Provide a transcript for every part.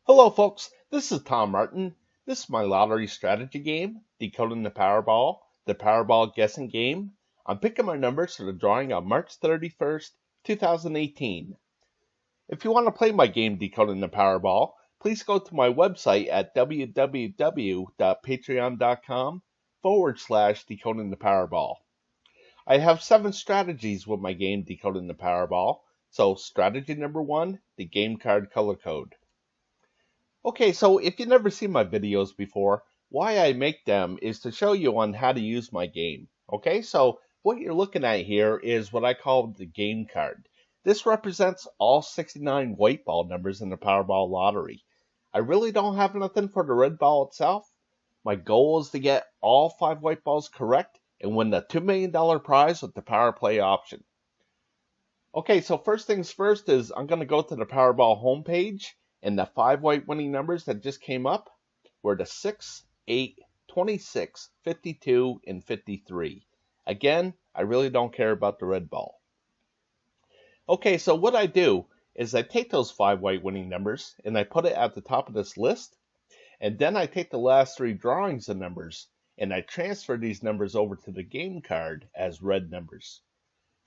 Hello, folks. This is Tom Martin. This is my lottery strategy game, Decoding the Powerball guessing game. I'm picking my numbers for the drawing on March 31st, 2018. If you want to play my game, Decoding the Powerball, please go to my website at www.patreon.com/Decoding the Powerball. I have 7 strategies with my game, Decoding the Powerball. So, strategy number 1, the game card color code. Okay, so if you've never seen my videos before, why I make them is to show you on how to use my game. Okay, so what you're looking at here is what I call the game card. This represents all 69 white ball numbers in the Powerball lottery. I really don't have nothing for the red ball itself. My goal is to get all 5 white balls correct and win the $2 million prize with the Power Play option. Okay, so first things first is I'm going to go to the Powerball homepage. And the 5 white winning numbers that just came up were the 6, 8, 26, 52, and 53. Again, I really don't care about the red ball. Okay, so what I do is I take those 5 white winning numbers and I put it at the top of this list. And then I take the last 3 drawings of numbers and I transfer these numbers over to the game card as red numbers.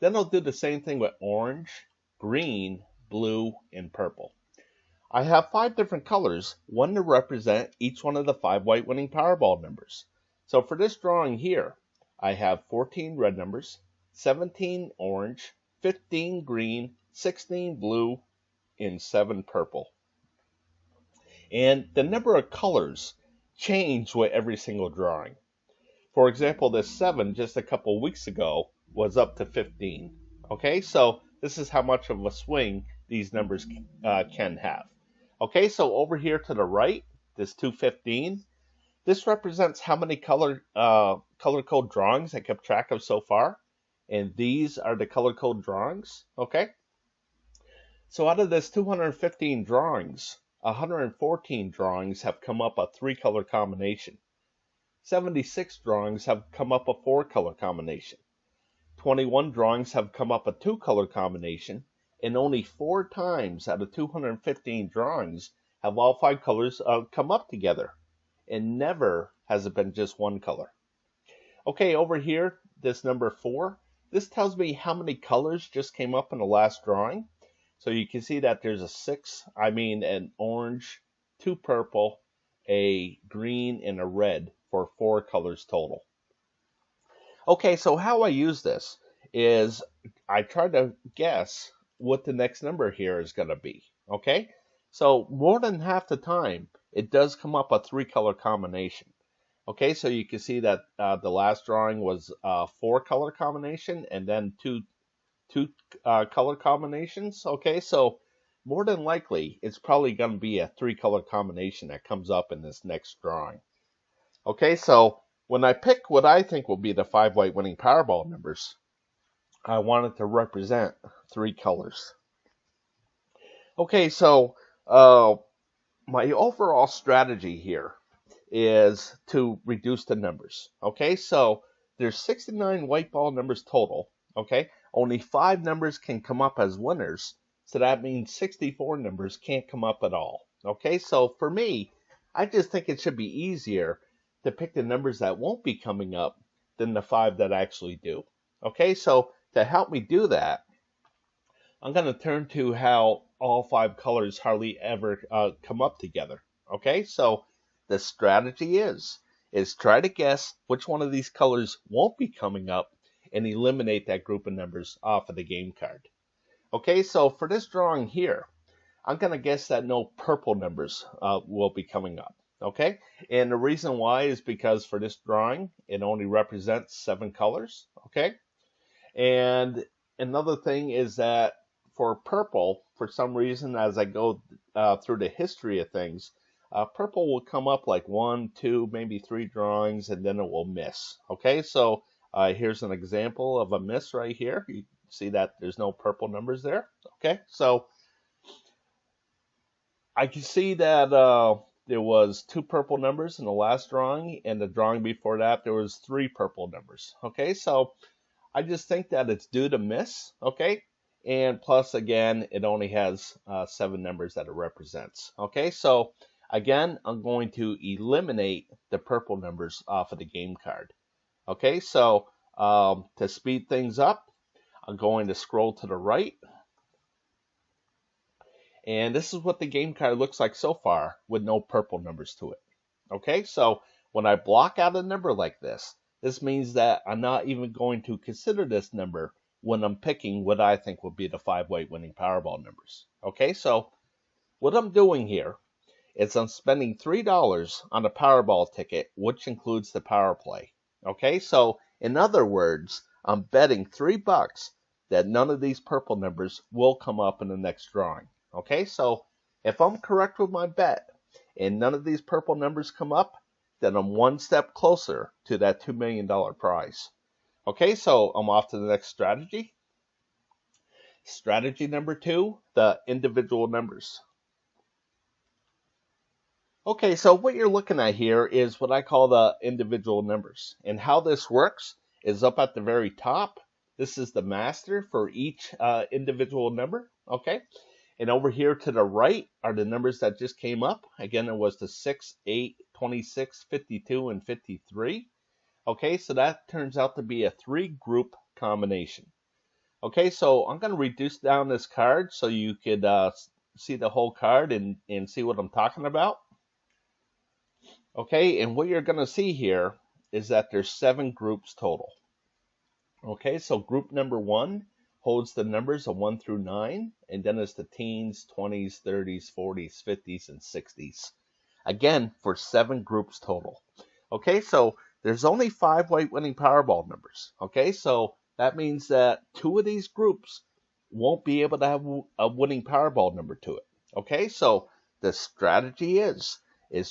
Then I'll do the same thing with orange, green, blue, and purple. I have 5 different colors, one to represent each one of the 5 white winning Powerball numbers. So for this drawing here, I have 14 red numbers, 17 orange, 15 green, 16 blue, and 7 purple. And the number of colors change with every single drawing. For example, this 7 just a couple weeks ago was up to 15. Okay, so this is how much of a swing these numbers can have. Okay, so over here to the right, this 215, this represents how many color code drawings I kept track of so far. And these are the color code drawings, okay? So out of this 215 drawings, 114 drawings have come up a 3-color combination. 76 drawings have come up a 4-color combination. 21 drawings have come up a 2-color combination. And only 4 times out of 215 drawings have all 5 colors come up together. And never has it been just 1 color. Okay, over here, this number 4, this tells me how many colors just came up in the last drawing. So you can see that there's an orange, 2 purple, a green, and a red for 4 colors total. Okay, so how I use this is I try to guess what the next number here is going to be. Okay, so more than half the time it does come up a 3-color combination. Okay, so you can see that the last drawing was a 4-color combination and then two color combinations. Okay, so more than likely it's probably going to be a 3-color combination that comes up in this next drawing. Okay, so when I pick what I think will be the 5 white winning Powerball numbers, I want it to represent 3 colors. Okay, so my overall strategy here is to reduce the numbers. Okay, so there's 69 white ball numbers total. Okay, only 5 numbers can come up as winners, so that means 64 numbers can't come up at all. Okay, so for me, I just think it should be easier to pick the numbers that won't be coming up than the 5 that actually do. Okay, so to help me do that, I'm going to turn to how all 5 colors hardly ever come up together. Okay, so the strategy is try to guess which one of these colors won't be coming up and eliminate that group of numbers off of the game card. Okay, so for this drawing here, I'm going to guess that no purple numbers will be coming up. Okay, and the reason why is because for this drawing, it only represents 7 colors. Okay. And another thing is that for purple, for some reason, as I go through the history of things, purple will come up like 1, 2, maybe 3 drawings, and then it will miss. Okay, so here's an example of a miss right here. You see that there's no purple numbers there. Okay, so I can see that there was 2 purple numbers in the last drawing, and the drawing before that, there was 3 purple numbers. Okay, so I just think that it's due to miss, okay? and plus again, it only has 7 numbers that it represents. Okay, so again, I'm going to eliminate the purple numbers off of the game card. Okay, so to speed things up, I'm going to scroll to the right. And this is what the game card looks like so far with no purple numbers to it. Okay, so when I block out a number like this means that I'm not even going to consider this number when I'm picking what I think will be the 5-way winning Powerball numbers. Okay, so what I'm doing here is I'm spending $3 on a Powerball ticket, which includes the power play. Okay, so in other words, I'm betting $3 that none of these purple numbers will come up in the next drawing. Okay, so if I'm correct with my bet and none of these purple numbers come up, then I'm one step closer to that $2 million prize. Okay, so I'm off to the next strategy. Strategy number 2, the individual numbers. Okay, so what you're looking at here is what I call the individual numbers. And how this works is up at the very top. This is the master for each individual number. Okay, and over here to the right are the numbers that just came up. Again, it was the 6, 8, 26, 52, and 53. Okay, so that turns out to be a 3-group combination. Okay, so I'm going to reduce down this card so you could see the whole card and see what I'm talking about. Okay, and what you're going to see here is that there's 7 groups total. Okay, so group number 1 holds the numbers of 1 through 9, and then it's the teens, 20s, 30s, 40s, 50s, and 60s. Again, for 7 groups total. Okay, so there's only 5-way winning Powerball numbers. Okay, so that means that 2 of these groups won't be able to have a winning Powerball number to it. Okay, so the strategy is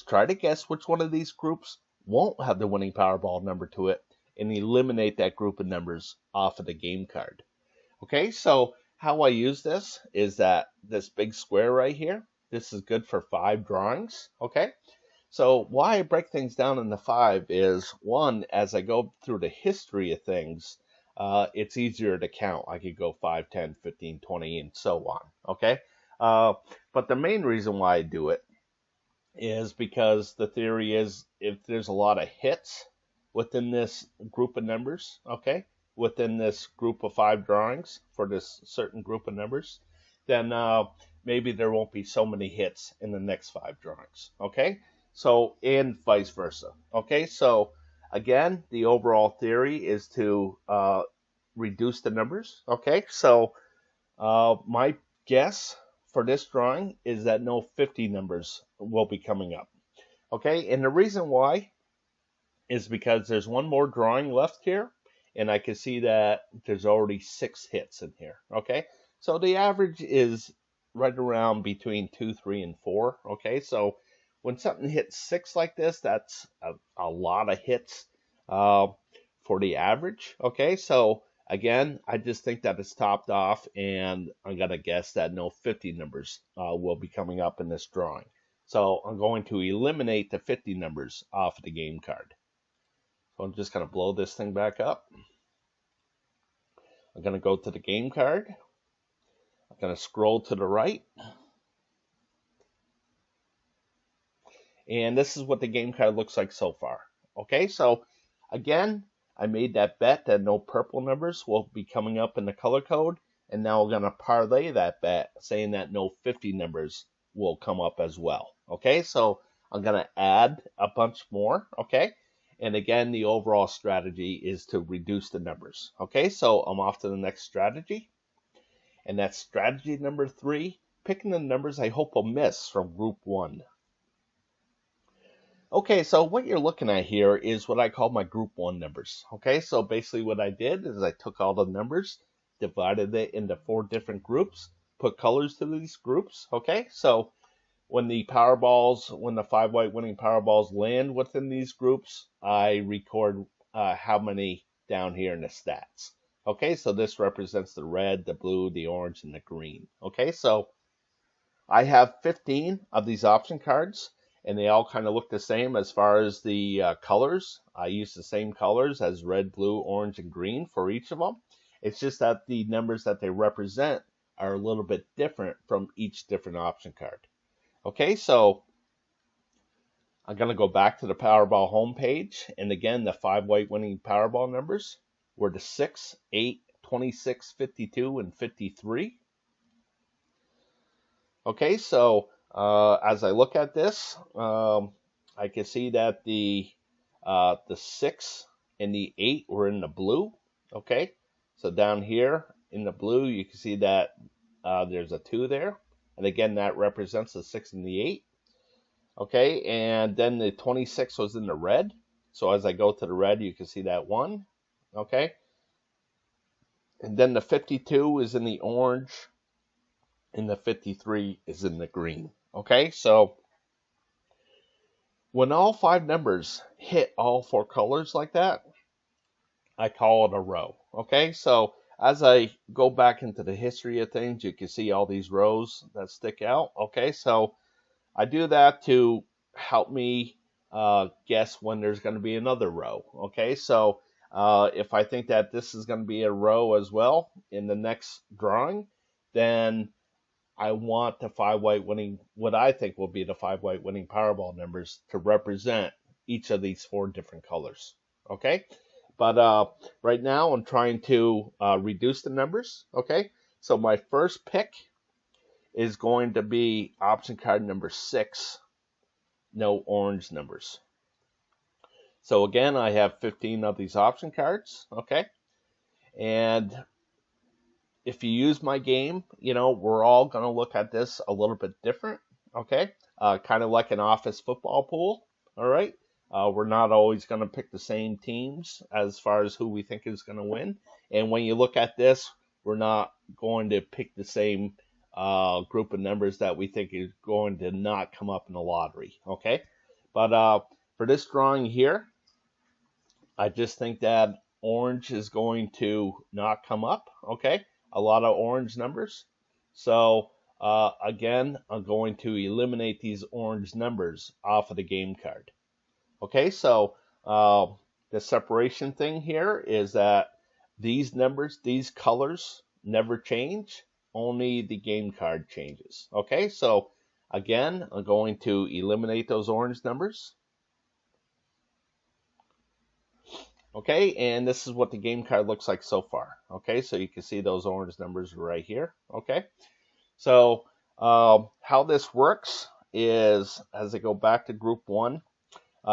try to guess which one of these groups won't have the winning Powerball number to it and eliminate that group of numbers off of the game card. Okay, so how I use this is that this big square right here, this is good for 5 drawings. Okay, so why I break things down into 5 is, one, as I go through the history of things, it's easier to count. I could go 5, 10, 15, 20, and so on. Okay, but the main reason why I do it is because the theory is if there's a lot of hits within this group of numbers, okay, within this group of 5 drawings for this certain group of numbers, then maybe there won't be so many hits in the next 5 drawings, okay? So, and vice versa, okay? So, again, the overall theory is to reduce the numbers, okay? So, my guess for this drawing is that no 50 numbers will be coming up, okay? And the reason why is because there's one more drawing left here, and I can see that there's already 6 hits in here, okay? So the average is right around between 2, 3, and 4, okay? So when something hits 6 like this, that's a lot of hits for the average, okay? So again, I just think that it's topped off, and I'm going to guess that no 50 numbers will be coming up in this drawing. So I'm going to eliminate the 50 numbers off of the game card. So I'm just going to blow this thing back up. I'm going to go to the game card. I'm going to scroll to the right. And this is what the game card looks like so far. Okay, so again, I made that bet that no purple numbers will be coming up in the color code. And now we're going to parlay that bet saying that no 50 numbers will come up as well. Okay, so I'm going to add a bunch more. Okay. And again, the overall strategy is to reduce the numbers. Okay, so I'm off to the next strategy. And that's strategy number 3, picking the numbers I hope will miss from group 1. Okay, so what you're looking at here is what I call my group 1 numbers. Okay, so basically what I did is I took all the numbers, divided it into 4 different groups, put colors to these groups. Okay, so when the 5-way winning Powerballs land within these groups, I record how many down here in the stats. Okay, so this represents the red, the blue, the orange, and the green. Okay, so I have 15 of these option cards, and they all kind of look the same as far as the colors. I use the same colors as red, blue, orange, and green for each of them. It's just that the numbers that they represent are a little bit different from each different option card. Okay, so I'm going to go back to the Powerball homepage, and again, the 5 white winning Powerball numbers were the 6, 8, 26, 52, and 53. Okay, so as I look at this, I can see that the 6 and the 8 were in the blue. Okay, so down here in the blue, you can see that there's a 2 there, and again, that represents the 6 and the 8. Okay, and then the 26 was in the red. So as I go to the red, you can see that 1. Okay, and then the 52 is in the orange, and the 53 is in the green. Okay, so when all 5 numbers hit all 4 colors like that, I call it a row. Okay, so as I go back into the history of things, you can see all these rows that stick out. Okay, so I do that to help me guess when there's going to be another row. Okay, so if I think that this is going to be a row as well in the next drawing, then I want the 5 white winning, what I think will be the 5 white winning Powerball numbers to represent each of these 4 different colors. Okay, but right now I'm trying to reduce the numbers. Okay, so my first pick is going to be option card number 6, no orange numbers. So again, I have 15 of these option cards, okay? And if you use my game, you know, we're all going to look at this a little bit different, okay? Kind of like an office football pool, all right? We're not always going to pick the same teams as far as who we think is going to win. And when you look at this, we're not going to pick the same group of numbers that we think is going to not come up in the lottery, okay? But for this drawing here, I just think that orange is going to not come up, okay? A lot of orange numbers. So again, I'm going to eliminate these orange numbers off of the game card. Okay, so the separation thing here is that these numbers, these colors never change. Only the game card changes. Okay, so again, I'm going to eliminate those orange numbers. Okay, and this is what the game card looks like so far. Okay, so you can see those orange numbers right here. Okay, so how this works is, as I go back to group 1,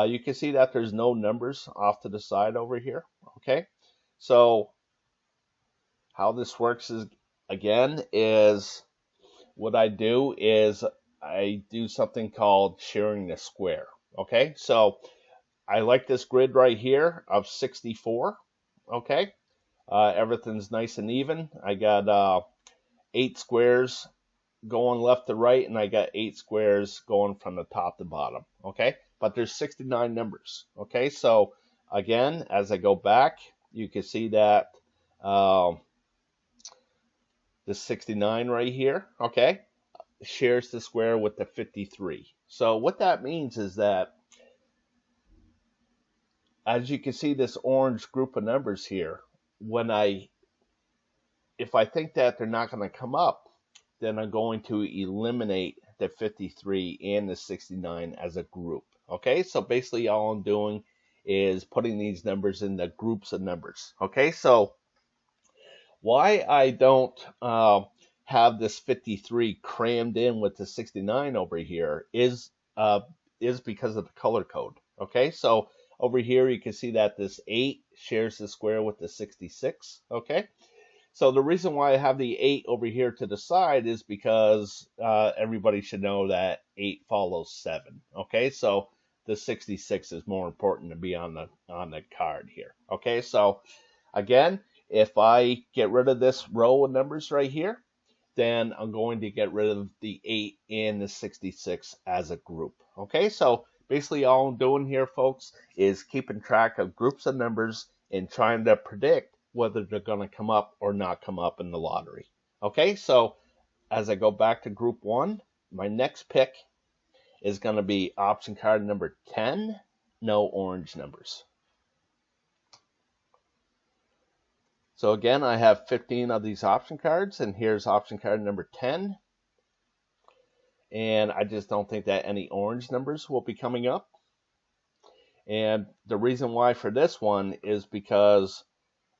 you can see that there's no numbers off to the side over here. Okay, so how this works is, again, is what I do is I do something called sharing the square. Okay, so I like this grid right here of 64. Okay, everything's nice and even. I got 8 squares going left to right, and I got 8 squares going from the top to bottom. Okay, but there's 69 numbers. Okay, so again, as I go back, you can see that the 69 right here, okay, shares the square with the 53. So what that means is that, as you can see this orange group of numbers here, if I think that they're not going to come up, then I'm going to eliminate the 53 and the 69 as a group. Okay, so basically all I'm doing is putting these numbers in the groups of numbers. Okay, so why I don't have this 53 crammed in with the 69 over here is because of the color code. Okay, so over here you can see that this 8 shares the square with the 66. Okay, so the reason why I have the 8 over here to the side is because everybody should know that 8 follows 7. Okay, so the 66 is more important to be on the card here. Okay, so again, if I get rid of this row of numbers right here, then I'm going to get rid of the 8 and the 66 as a group. Okay, so basically all I'm doing here, folks, is keeping track of groups of numbers and trying to predict whether they're going to come up or not come up in the lottery. Okay, so as I go back to group 1, my next pick is going to be option card number 10, no orange numbers. So again, I have 15 of these option cards, and here's option card number 10. And I just don't think that any orange numbers will be coming up. And the reason why for this one is because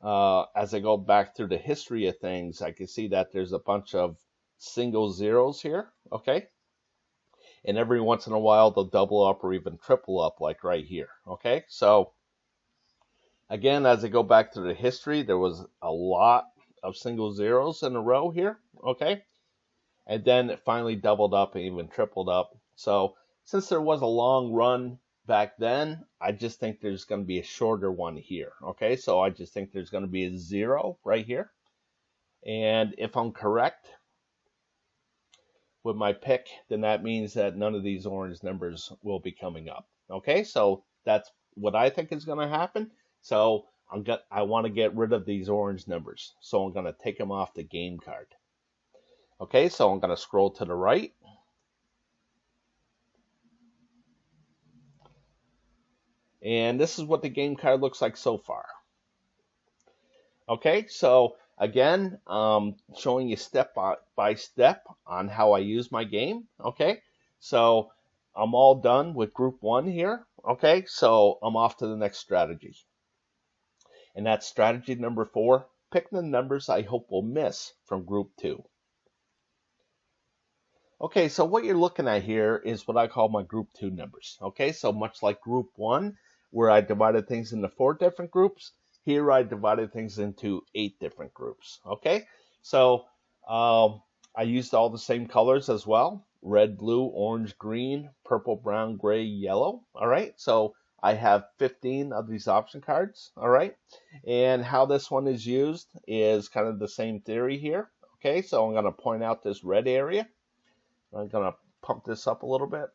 as I go back through the history of things, I can see that there's a bunch of single zeros here, okay? And every once in a while, they'll double up or even triple up, like right here, okay? So, again, as I go back through the history, there was a lot of single zeros in a row here, okay? And then it finally doubled up and even tripled up. So, since there was a long run back then, I just think there's going to be a shorter one here, okay? So I just think there's going to be a 0 right here. And if I'm correct with my pick, then that means that none of these orange numbers will be coming up, okay? So that's what I think is going to happen. So I want to get rid of these orange numbers. So I'm going to take them off the game card. Okay, so I'm going to scroll to the right. And this is what the game card looks like so far. Okay, so again, showing you step by step on how I use my game. Okay, so I'm all done with group 1 here. Okay, so I'm off to the next strategy. And that's strategy number 4. Pick the numbers I hope will miss from group 2. Okay, so what you're looking at here is what I call my group 2 numbers. Okay, so much like group 1, where I divided things into 4 different groups, here I divided things into 8 different groups. Okay, so I used all the same colors as well: red, blue, orange, green, purple, brown, gray, yellow. All right, so I have 15 of these option cards. All right, and how this one is used is kind of the same theory here. Okay, so I'm going to point out this red area. I'm going to pump this up a little bit.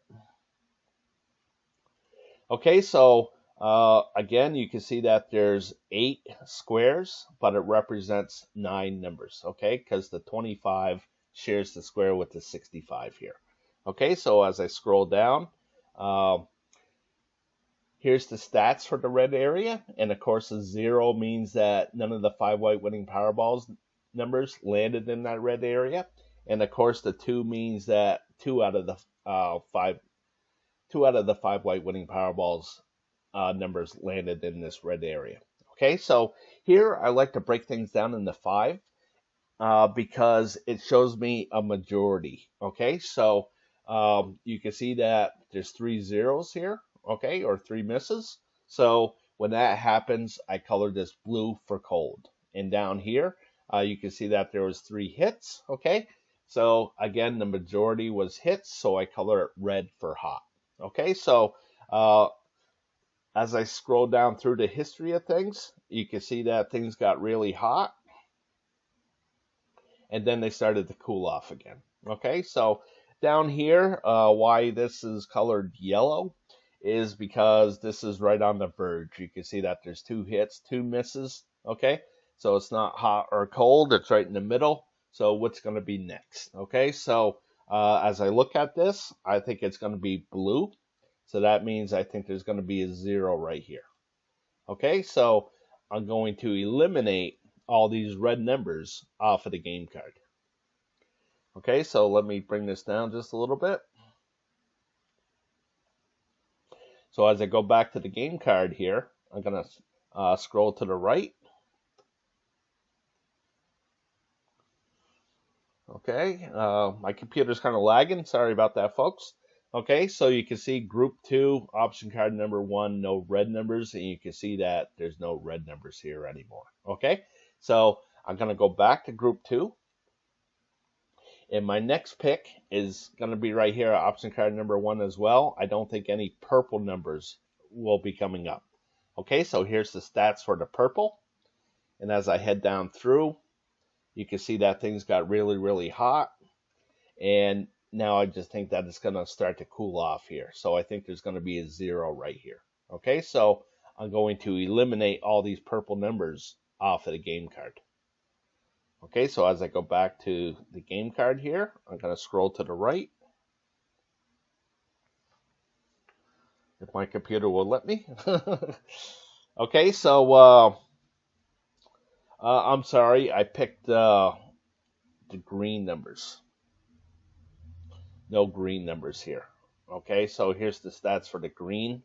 Okay, so again, you can see that there's 8 squares, but it represents 9 numbers, okay, because the 25 shares the square with the 65 here. Okay, so as I scroll down, here's the stats for the red area, and of course the 0 means that none of the 5 white winning Powerballs numbers landed in that red area. And of course, the 2 means that 2 out of the 5 white winning Powerballs numbers landed in this red area. Okay, so here I like to break things down into 5 because it shows me a majority. Okay, so you can see that there's 3 zeros here. Okay, or 3 misses. So when that happens, I color this blue for cold. And down here, you can see that there was 3 hits. Okay. So again, the majority was hits, so I color it red for hot. Okay, so as I scroll down through the history of things, you can see that things got really hot, and then they started to cool off again. Okay, so down here, why this is colored yellow is because this is right on the verge. You can see that there's 2 hits, 2 misses. Okay, so it's not hot or cold, it's right in the middle. So what's going to be next? Okay, so as I look at this, I think it's going to be blue. So that means I think there's going to be a 0 right here. Okay, so I'm going to eliminate all these red numbers off of the game card. Okay, so let me bring this down just a little bit. So as I go back to the game card here, I'm going to scroll to the right. Okay, my computer's kind of lagging. Sorry about that, folks. Okay, so you can see group 2, option card number 1, no red numbers, and you can see that there's no red numbers here anymore. Okay, so I'm going to go back to group 2, and my next pick is going to be right here, option card number 1 as well. I don't think any purple numbers will be coming up. Okay, so here's the stats for the purple, and as I head down through, you can see that things got really, really hot. And now I just think that it's going to start to cool off here. So I think there's going to be a 0 right here. Okay, so I'm going to eliminate all these purple numbers off of the game card. Okay, so as I go back to the game card here, I'm going to scroll to the right. If my computer will let me. Okay, so I'm sorry, I picked the green numbers. No green numbers here. Okay, so here's the stats for the green.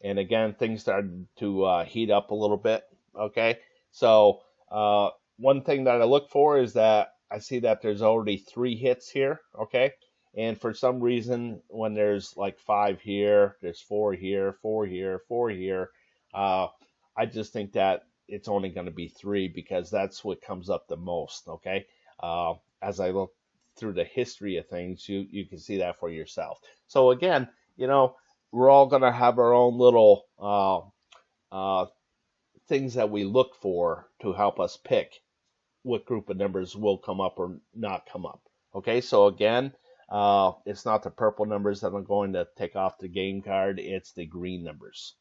And again, things started to heat up a little bit. Okay, so one thing that I look for is that I see that there's already 3 hits here. Okay, and for some reason, when there's like 5 here, there's 4 here, 4 here, 4 here, I just think that it's only going to be 3 because that's what comes up the most. Okay, as I look through the history of things, you can see that for yourself. So again, we're all going to have our own little uh, things that we look for to help us pick what group of numbers will come up or not come up. Okay, so again, it's not the purple numbers that I'm going to take off the game card, it's the green numbers.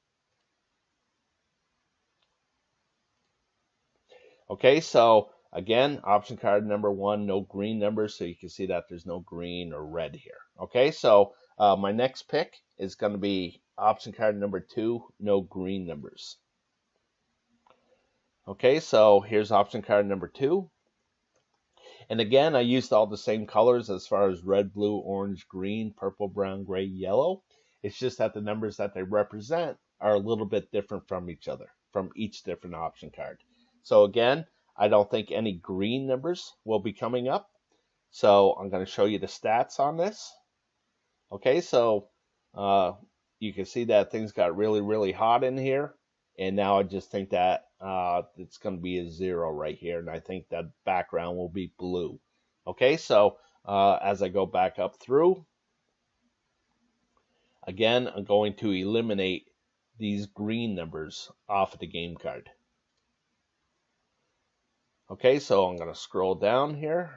Okay, so again, option card number 1, no green numbers, so you can see that there's no green or red here. Okay, so my next pick is going to be option card number 2, no green numbers. Okay, so here's option card number 2. And again, I used all the same colors as far as red, blue, orange, green, purple, brown, gray, yellow. It's just that the numbers that they represent are a little bit different from each other, from each different option card. So again, I don't think any green numbers will be coming up. So I'm going to show you the stats on this. Okay, so you can see that things got really, really hot in here. And now I just think that it's going to be a 0 right here. And I think that background will be blue. Okay, so as I go back up through, again, I'm going to eliminate these green numbers off of the game card. Okay, so I'm going to scroll down here.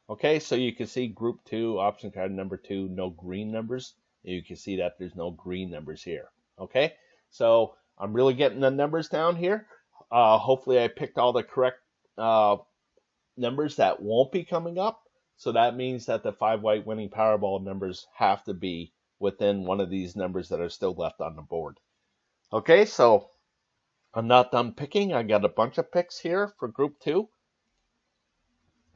Okay, so you can see group 2, option card number 2, no green numbers. You can see that there's no green numbers here. Okay, so I'm really getting the numbers down here. Hopefully I picked all the correct numbers that won't be coming up. So that means that the 5 white winning Powerball numbers have to be within one of these numbers that are still left on the board. Okay, so I'm not done picking. I got a bunch of picks here for group 2.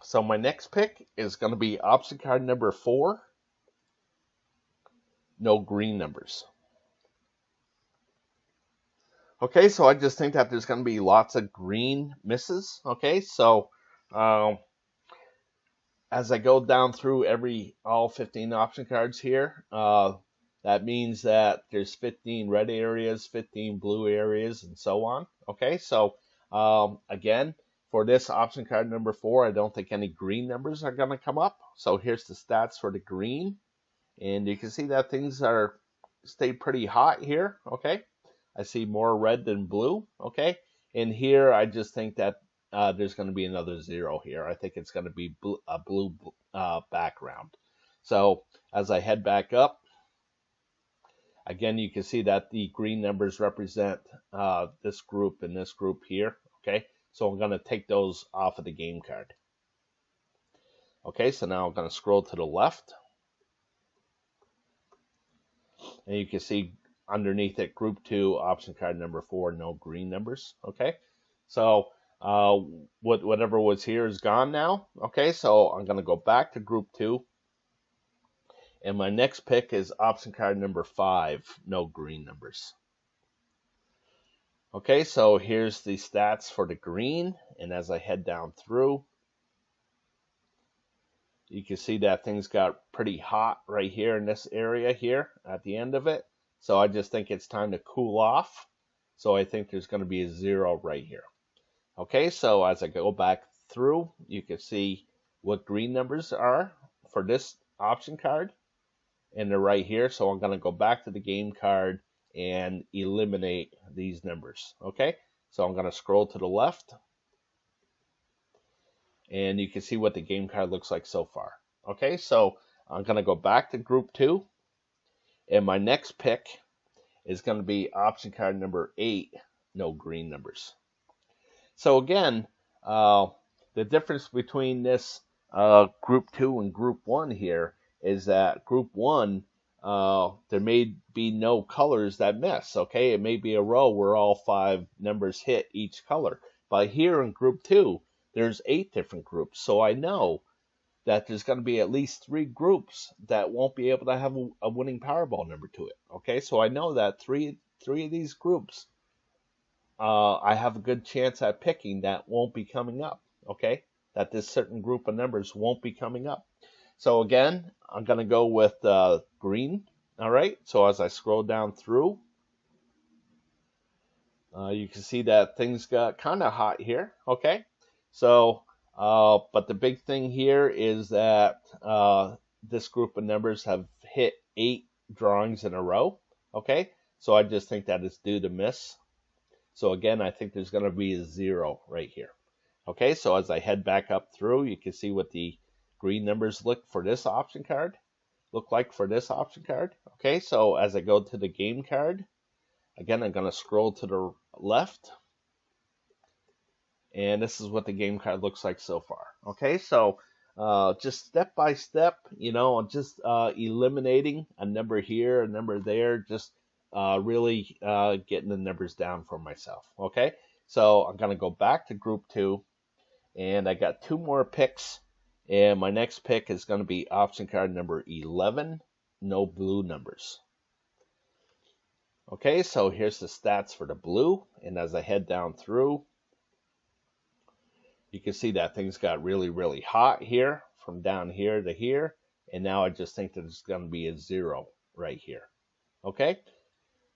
So my next pick is going to be option card number 4, no green numbers. Okay, so I just think that there's going to be lots of green misses. Okay, so as I go down through all 15 option cards here, that means that there's 15 red areas, 15 blue areas, and so on. Okay, so again, for this option card number 4, I don't think any green numbers are going to come up. So here's the stats for the green. And you can see that things stay pretty hot here. Okay. I see more red than blue. Okay. And here I just think that there's going to be another 0 here. I think it's going to be a blue background. So as I head back up, again, you can see that the green numbers represent this group and this group here. Okay. So I'm going to take those off of the game card. Okay, so now I'm going to scroll to the left. And you can see underneath it, group 2, option card number 4, no green numbers. Okay, so whatever was here is gone now. Okay, so I'm going to go back to group 2. And my next pick is option card number 5, no green numbers. Okay, so here's the stats for the green, and as I head down through, you can see that things got pretty hot right here in this area here at the end of it. So I just think it's time to cool off. So I think there's going to be a 0 right here. Okay, so as I go back through, you can see what green numbers are for this option card, and they're right here. So I'm going to go back to the game card and eliminate these numbers. Okay, so I'm going to scroll to the left, and you can see what the game card looks like so far. Okay, so I'm going to go back to group 2, and my next pick is going to be option card number 8, no green numbers. So again, the difference between this Group 2 and Group 1 here is that Group 1, there may be no colors that miss, okay? It may be a row where all 5 numbers hit each color. But here in Group 2, there's 8 different groups. So I know that there's going to be at least 3 groups that won't be able to have a winning Powerball number to it, okay? So I know that three of these groups, I have a good chance at picking that won't be coming up, okay? That this certain group of numbers won't be coming up. So again, I'm going to go with green, all right? So as I scroll down through, you can see that things got kind of hot here, okay? So, but the big thing here is that this group of numbers have hit 8 drawings in a row, okay? So I just think that it's due to miss. So again, I think there's going to be a 0 right here. Okay, so as I head back up through, you can see what the green numbers look like for this option card. Okay, so as I go to the game card, again, I'm going to scroll to the left. And this is what the game card looks like so far. Okay, so just step by step, just eliminating a number here, a number there, just really getting the numbers down for myself. Okay, so I'm going to go back to Group 2, and I got 2 more picks, and my next pick is going to be option card number 11, no blue numbers. Okay, so here's the stats for the blue, and as I head down through, you can see that things got really, really hot here, from down here to here, and now I just think that it's going to be a 0 right here. Okay,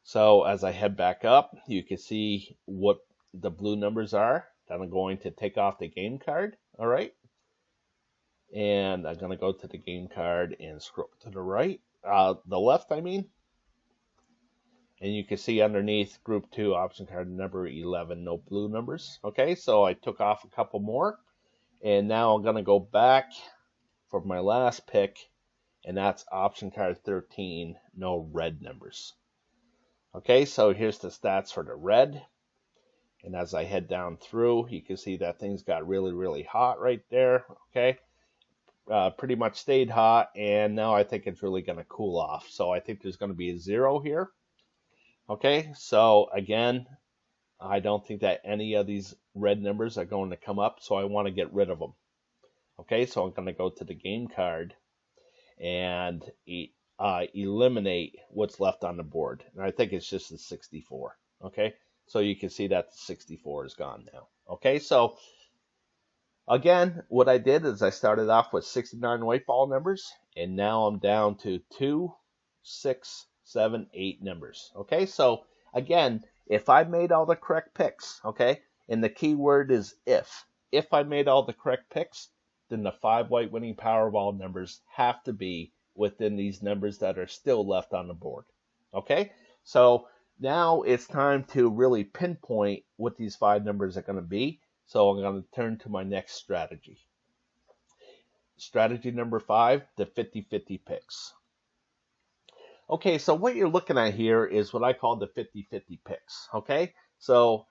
so as I head back up, you can see what the blue numbers are that I'm going to take off the game card, all right? And I'm going to go to the game card and scroll to the right, the left, I mean. And you can see underneath Group 2, option card number 11, no blue numbers. Okay, so I took off a couple more. And now I'm going to go back for my last pick, and that's option card 13, no red numbers. Okay, so here's the stats for the red. And as I head down through, you can see that things got really, really hot right there. Okay, pretty much stayed hot, and now I think it's really going to cool off. So I think there's going to be a 0 here. Okay, so again, I don't think that any of these red numbers are going to come up, so I want to get rid of them. Okay, so I'm going to go to the game card and eliminate what's left on the board. And I think it's just the 64. Okay, so you can see that the 64 is gone now. Okay, so again, what I did is I started off with 69 white ball numbers, and now I'm down to 2, 6, 7, 8 numbers. Okay, so again, if I made all the correct picks, okay, and the key word is if I made all the correct picks, then the 5 white winning Powerball numbers have to be within these numbers that are still left on the board. Okay, so now it's time to really pinpoint what these 5 numbers are going to be. So I'm going to turn to my next strategy. Strategy number 5, the 50-50 picks. Okay, so what you're looking at here is what I call the 50-50 picks, okay? So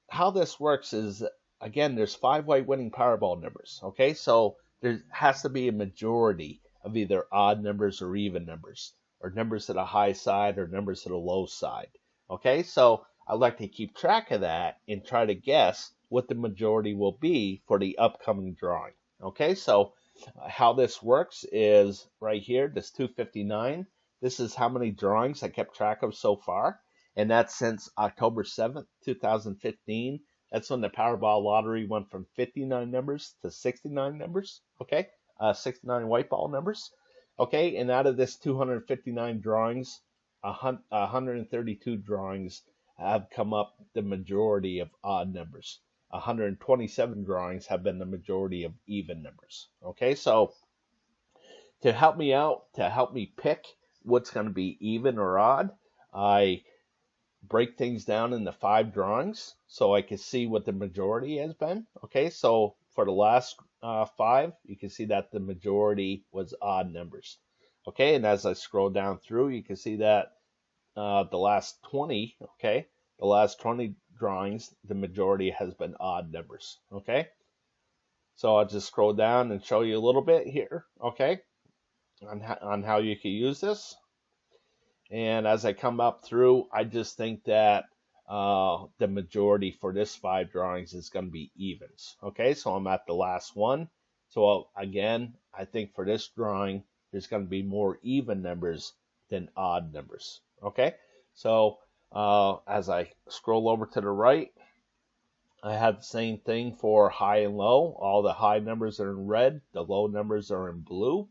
how this works is, again, there's 5 white winning Powerball numbers, okay? So there has to be a majority of either odd numbers or even numbers, or numbers to the high side or numbers to the low side, okay? So I like to keep track of that and try to guess what the majority will be for the upcoming drawing, okay? So how this works is right here, this 259. This is how many drawings I kept track of so far, and that's since October 7th, 2015. That's when the Powerball lottery went from 59 numbers to 69 numbers, okay? 69 white ball numbers, okay? And out of this 259 drawings, 132 drawings have come up the majority of odd numbers. 127 drawings have been the majority of even numbers, okay? So to help me out, to help me pick what's going to be even or odd, I break things down into 5 drawings so I can see what the majority has been. Okay, so for the last 5, you can see that the majority was odd numbers. Okay, and as I scroll down through, you can see that the last 20, okay, the last 20 drawings, the majority has been odd numbers. Okay, So I'll just scroll down and show you a little bit here, okay, on how you can use this. And as I come up through, I just think that the majority for this 5 drawings is going to be evens. Okay, so I'm at the last one. So again, I think for this drawing, there's going to be more even numbers than odd numbers. Okay, so as I scroll over to the right, I have the same thing for high and low. All the high numbers are in red, the low numbers are in blue.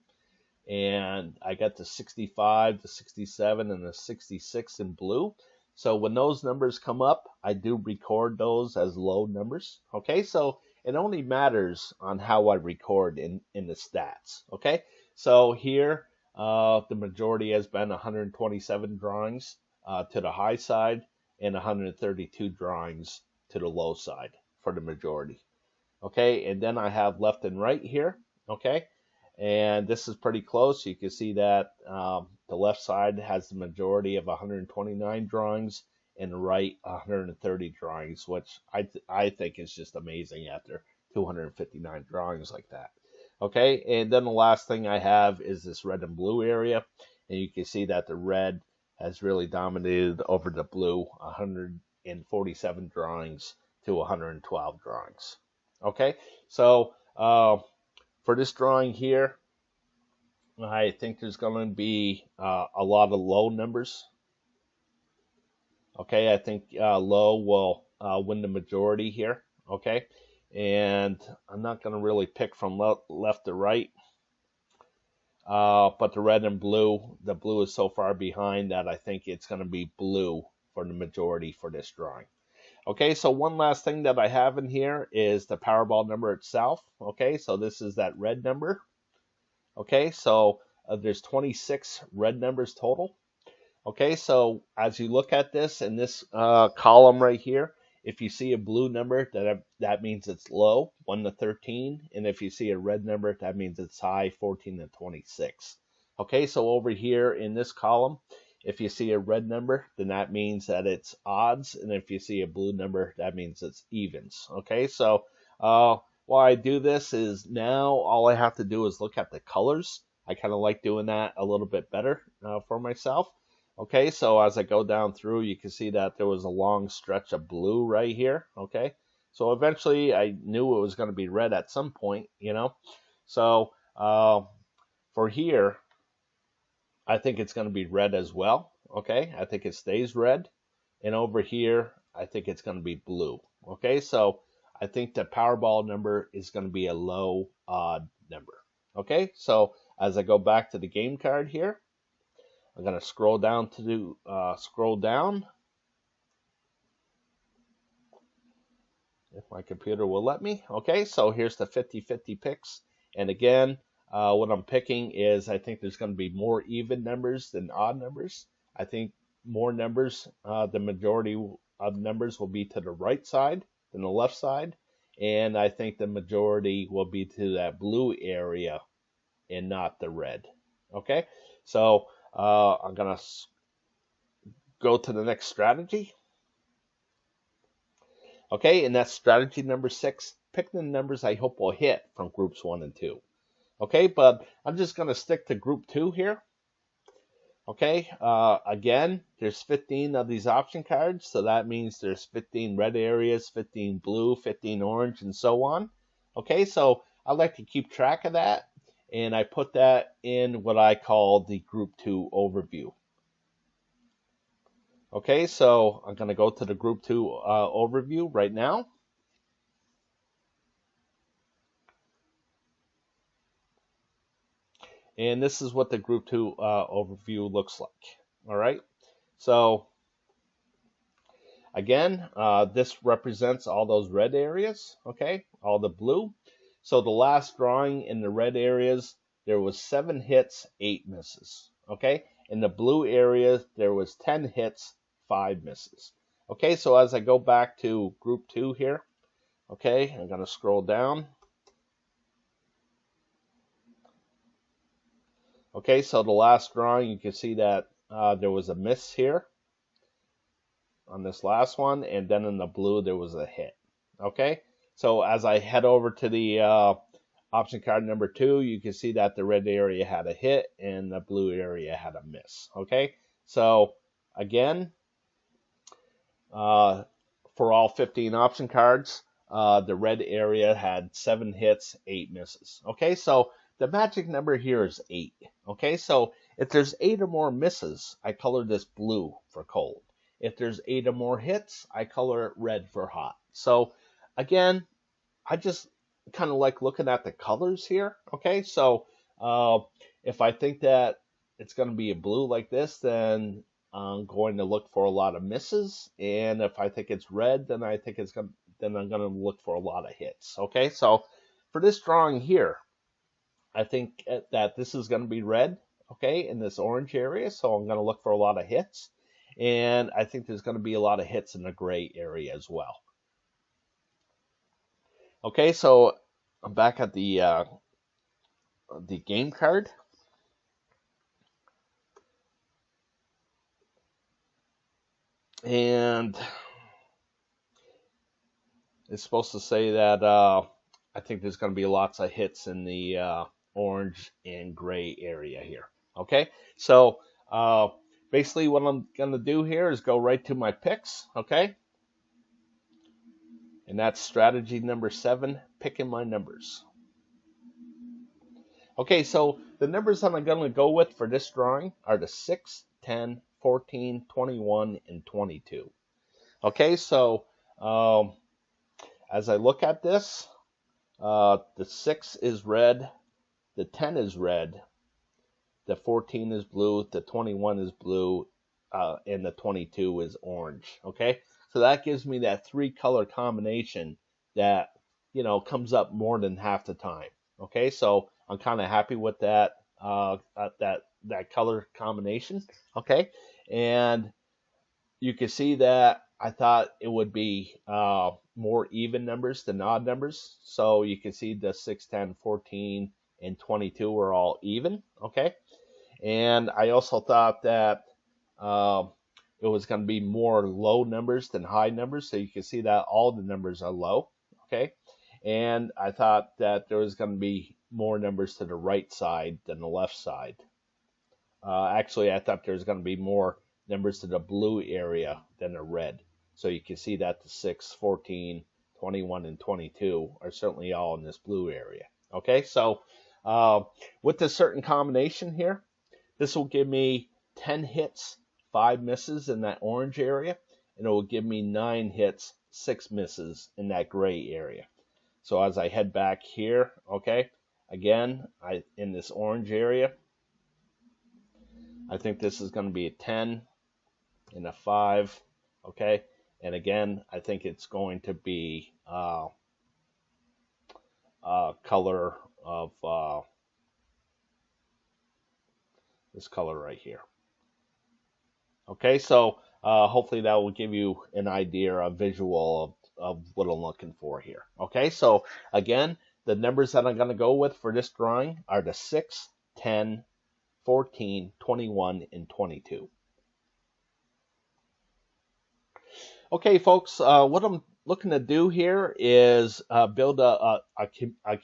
And I got the 65, the 67, and the 66 in blue. So when those numbers come up, I do record those as low numbers. Okay, so it only matters on how I record in the stats. Okay, so here the majority has been 127 drawings to the high side and 132 drawings to the low side for the majority. Okay, and then I have left and right here. Okay, and this is pretty close. You can see that the left side has the majority of 129 drawings and the right 130 drawings, which I think is just amazing after 259 drawings like that. Okay, and then the last thing I have is this red and blue area, and you can see that the red has really dominated over the blue, 147 drawings to 112 drawings. Okay, so for this drawing here, I think there's going to be a lot of low numbers. Okay, I think low will win the majority here. Okay, and I'm not going to really pick from left to right. But the red and blue, the blue is so far behind that I think it's going to be blue for the majority for this drawing. Okay, so one last thing that I have in here is the Powerball number itself. Okay, so this is that red number. Okay, so there's 26 red numbers total. Okay, so as you look at this in this column right here, if you see a blue number, that means it's low, 1 to 13. And if you see a red number, that means it's high, 14 to 26. Okay, so over here in this column, if you see a red number, then that means that it's odds. And if you see a blue number, that means it's evens. Okay, so why I do this is now all I have to do is look at the colors. I kind of like doing that a little bit better for myself. Okay, so as I go down through, you can see that there was a long stretch of blue right here. Okay, so eventually I knew it was going to be red at some point, you know. So for here, I think it's going to be red as well. Okay, I think it stays red. And over here, I think it's going to be blue. Okay, so I think the Powerball number is going to be a low odd number. Okay, so as I go back to the game card here, I'm going to scroll down to scroll down. If my computer will let me. Okay, so here's the 50-50 picks. And again, what I'm picking is I think there's going to be more even numbers than odd numbers. I think more numbers, the majority of numbers will be to the right side than the left side. And I think the majority will be to that blue area and not the red. Okay, so I'm going to go to the next strategy. Okay, and that's strategy number 6. Pick the numbers I hope will hit from groups 1 and 2. Okay, but I'm just going to stick to group 2 here. Okay, again, there's 15 of these option cards, so that means there's 15 red areas, 15 blue, 15 orange, and so on. Okay, so I like to keep track of that, and I put that in what I call the group 2 overview. Okay, so I'm going to go to the group 2 overview right now. And this is what the group 2 overview looks like. All right, so again, this represents all those red areas, okay, all the blue. So the last drawing in the red areas, there was 7 hits, 8 misses, okay. In the blue area, there was 10 hits, 5 misses. Okay, so as I go back to group 2 here, okay, I'm going to scroll down. Okay, so the last drawing, you can see that there was a miss here on this last one, and then in the blue, there was a hit. Okay, So as I head over to the option card number 2, you can see that the red area had a hit and the blue area had a miss. Okay, so again, for all 15 option cards, the red area had 7 hits, 8 misses. Okay, so the magic number here is 8. Okay, so if there's 8 or more misses, I color this blue for cold. If there's 8 or more hits, I color it red for hot. So again, I just kind of like looking at the colors here. Okay, so if I think that it's going to be a blue like this, then I'm going to look for a lot of misses, and if I think it's red, then I'm going to look for a lot of hits. Okay, so for this drawing here, I think that this is going to be red. Okay, in this orange area, so I'm going to look for a lot of hits, and I think there's going to be a lot of hits in the gray area as well. Okay, so I'm back at the game card. And it's supposed to say that I think there's going to be lots of hits in the orange and gray area here. Okay, so basically what I'm going to do here is go right to my picks. Okay, and that's strategy number 7, picking my numbers. Okay, so the numbers that I'm going to go with for this drawing are the 6, 10, 14, 21, and 22. Okay, so as I look at this, the 6 is red, the 10 is red, the 14 is blue, the 21 is blue, and the 22 is orange. Okay, so that gives me that 3-color combination that, you know, comes up more than half the time. Okay, so I'm kind of happy with that that color combination. Okay, and you can see that I thought it would be more even numbers than odd numbers. So you can see the 6, 10, 14, and 22 are all even. Okay, and I also thought that it was going to be more low numbers than high numbers. So you can see that all the numbers are low. Okay, and I thought that there was going to be more numbers to the right side than the left side. Actually, I thought there was going to be more numbers to the blue area than the red. So you can see that the 6, 14, 21, and 22 are certainly all in this blue area. Okay, so with this certain combination here, this will give me 10 hits, 5 misses in that orange area, and it will give me 9 hits, 6 misses in that gray area. So as I head back here, okay, again, in this orange area, I think this is going to be a 10 and a 5, okay? And again, I think it's going to be color of this color right here. Okay, so hopefully that will give you an idea, a visual of what I'm looking for here. Okay, so again, the numbers that I'm going to go with for this drawing are the 6, 10, 14, 21, and 22. Okay, folks, what I'm looking to do here is build a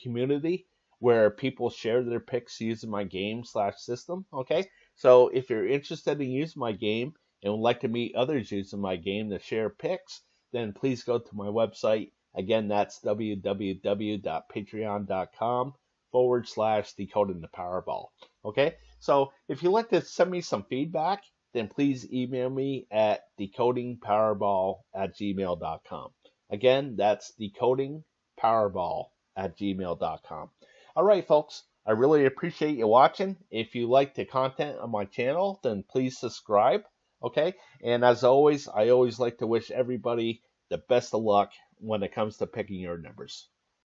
community where people share their picks using my game/system. Okay, so if you're interested in using my game and would like to meet others using my game to share picks, then please go to my website. Again, that's www.patreon.com/decoding the Powerball. Okay, so if you'd like to send me some feedback, then please email me at decodingpowerball@gmail.com. Again, that's decodingpowerball@gmail.com. All right, folks, I really appreciate you watching. If you like the content on my channel, then please subscribe. Okay, and as always, I always like to wish everybody the best of luck when it comes to picking your numbers.